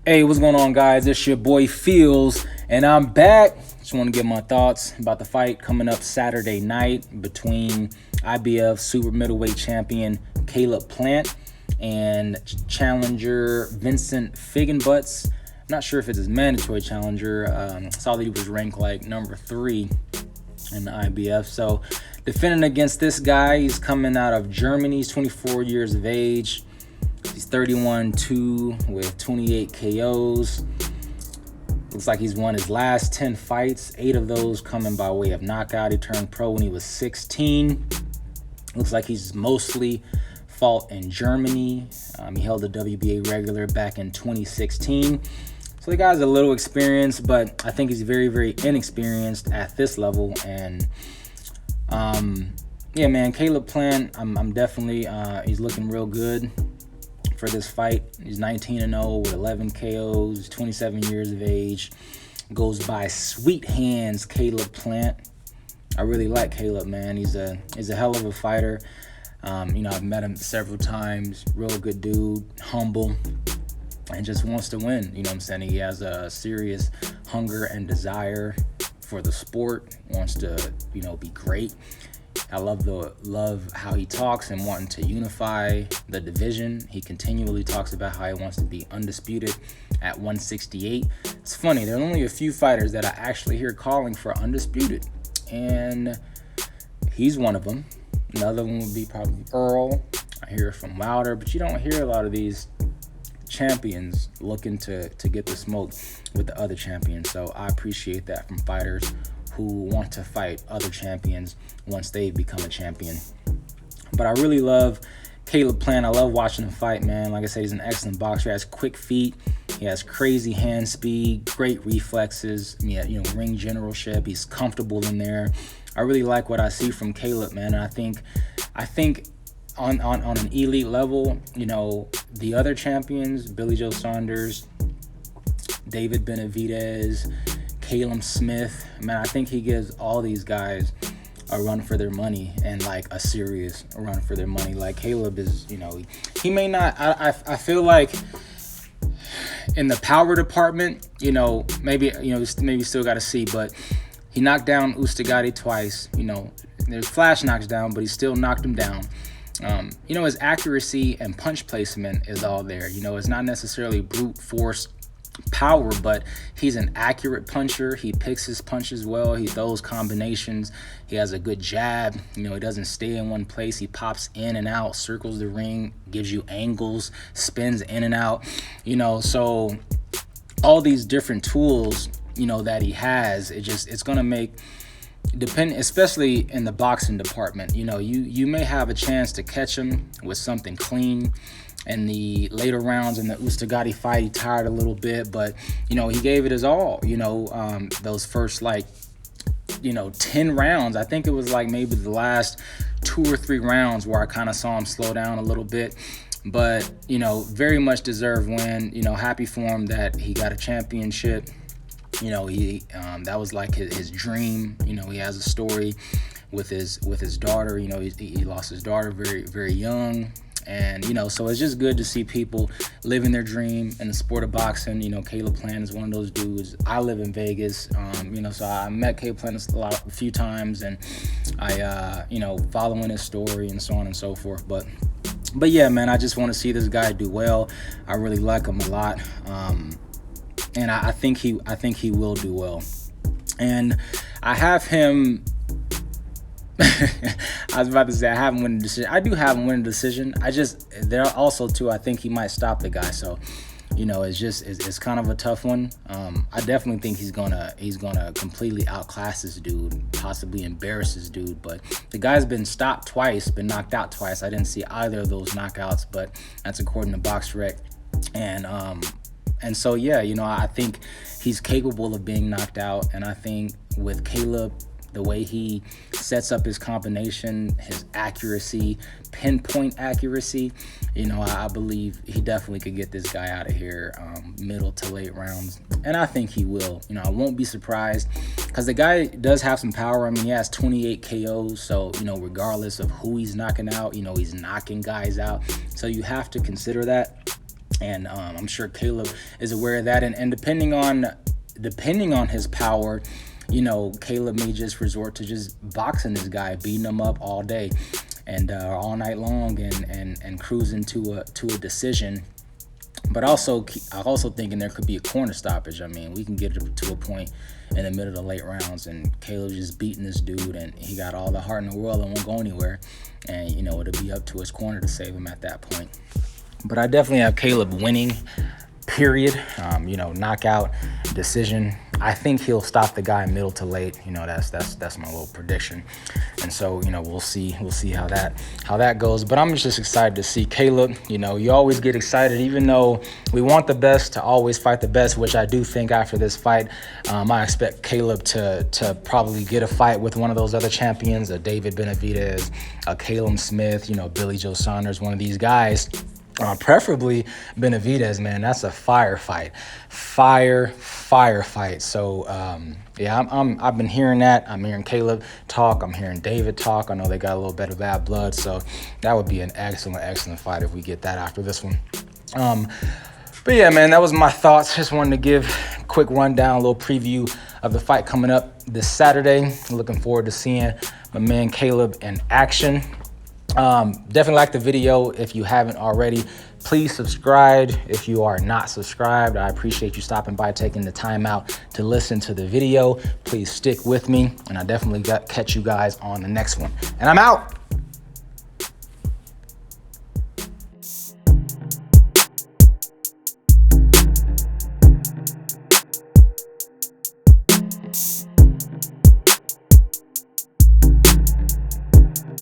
Hey, what's going on, guys? It's your boy Feels, and I'm back. Just want to get my thoughts about the fight coming up Saturday night between IBF super middleweight champion Caleb Plant and challenger Vincent Feigenbutz. Not sure if it's his mandatory challenger. Saw that he was ranked like number 3 in the IBF. So defending against this guy, he's coming out of Germany. He's 24 years of age. He's 31-2 with 28 KOs. Looks like he's won his last 10 fights, 8 of those coming by way of knockout. He turned pro when he was 16. Looks like he's mostly fought in Germany. He held the WBA regular back in 2016. So the guy's a little experienced, but I think he's very, very inexperienced at this level. And yeah, man, Caleb Plant, I'm definitely, he's looking real good for this fight. He's 19-0 with 11 KOs, 27 years of age. Goes by Sweet Hands Caleb Plant. I really like Caleb, man. He's a hell of a fighter. I've met him several times. Real good dude, humble, and just wants to win. You know what I'm saying? He has a serious hunger and desire for the sport. Wants to, be great. I love how he talks and wanting to unify the division. He continually talks about how he wants to be undisputed at 168. It's funny, there are only a few fighters that I actually hear calling for undisputed, and he's one of them. Another one would be probably Earl. I hear it from Wilder, but you don't hear a lot of these champions looking to get the smoke with the other champions. So I appreciate that from fighters who want to fight other champions once they've become a champion. But I really love Caleb Plant. I love watching him fight, man. Like I said, he's an excellent boxer. He has quick feet. He has crazy hand speed, great reflexes. Ring generalship. He's comfortable in there. I really like what I see from Caleb, man. And I think on an elite level, the other champions, Billy Joe Saunders, David Benavidez, Caleb Smith, man, I think he gives all these guys a run for their money, and like a serious run for their money. Like Caleb is, he may not, I feel like in the power department, maybe still got to see, but he knocked down Ustigati twice. There's flash knocks down, but he still knocked him down. His accuracy and punch placement is all there. It's not necessarily brute force power, but he's an accurate puncher. He picks his punches well. He throws combinations. He has a good jab. He doesn't stay in one place. He pops in and out, circles the ring, gives you angles, spins in and out. So all these different tools, that he has, it's gonna make, especially in the boxing department, you may have a chance to catch him with something clean. In the later rounds in the Ustigati fight, he tired a little bit, but he gave it his all. Those first 10 rounds, I think it was like maybe the last 2 or 3 rounds where I kind of saw him slow down a little bit. But very much deserved win. Happy for him that he got a championship. That was like his dream. He has a story with his daughter. He lost his daughter very, very young. And, so it's just good to see people living their dream in the sport of boxing. Caleb Plant is one of those dudes. I live in Vegas, so I met Caleb Plant a few times, and I, following his story and so on and so forth. But yeah, man, I just want to see this guy do well. I really like him a lot. And I think he will do well. And I have him. I was about to say I have him win a decision. I do have him win a decision. There are also too, I think he might stop the guy. So, it's kind of a tough one. I definitely think he's gonna completely outclass this dude, possibly embarrass this dude. But the guy's been stopped twice, been knocked out twice. I didn't see either of those knockouts, but that's according to BoxRec. And so yeah, I think he's capable of being knocked out. And I think with Caleb, the way he sets up his combination, his accuracy, pinpoint accuracy, I believe he definitely could get this guy out of here middle to late rounds. And I think he will. I won't be surprised because the guy does have some power. I mean, he has 28 KOs. So, regardless of who he's knocking out, he's knocking guys out. So you have to consider that. And I'm sure Caleb is aware of that. And depending on his power, you know, Caleb may just resort to just boxing this guy, beating him up all day and all night long, and cruising to a decision. But also thinking there could be a corner stoppage. I mean, we can get to a point in the middle of the late rounds and Caleb just beating this dude, and he got all the heart in the world and won't go anywhere. And, you know, it'll be up to his corner to save him at that point. But I definitely have Caleb winning, period. You know, knockout, decision. I think he'll stop the guy middle to late. You know, that's my little prediction. And so, you know, we'll see how that goes. But I'm just excited to see Caleb. You know, you always get excited, even though we want the best to always fight the best, which I do think after this fight, I expect Caleb to probably get a fight with one of those other champions, a David Benavidez, a Caleb Smith, you know, Billy Joe Saunders, one of these guys. Preferably Benavidez, man. That's a fire fight. So yeah, I've been hearing that. I'm hearing Caleb talk. I'm hearing David talk. I know they got a little bit of bad blood, so that would be an excellent fight if we get that after this one. But yeah, man, that was my thoughts. Just wanted to give a quick rundown, a little preview of the fight coming up this Saturday. Looking forward to seeing my man Caleb in action. Definitely like the video if you haven't already. Please subscribe if you are not subscribed. I appreciate you stopping by, taking the time out to listen to the video. Please stick with me, and I definitely catch you guys on the next one. And I'm out.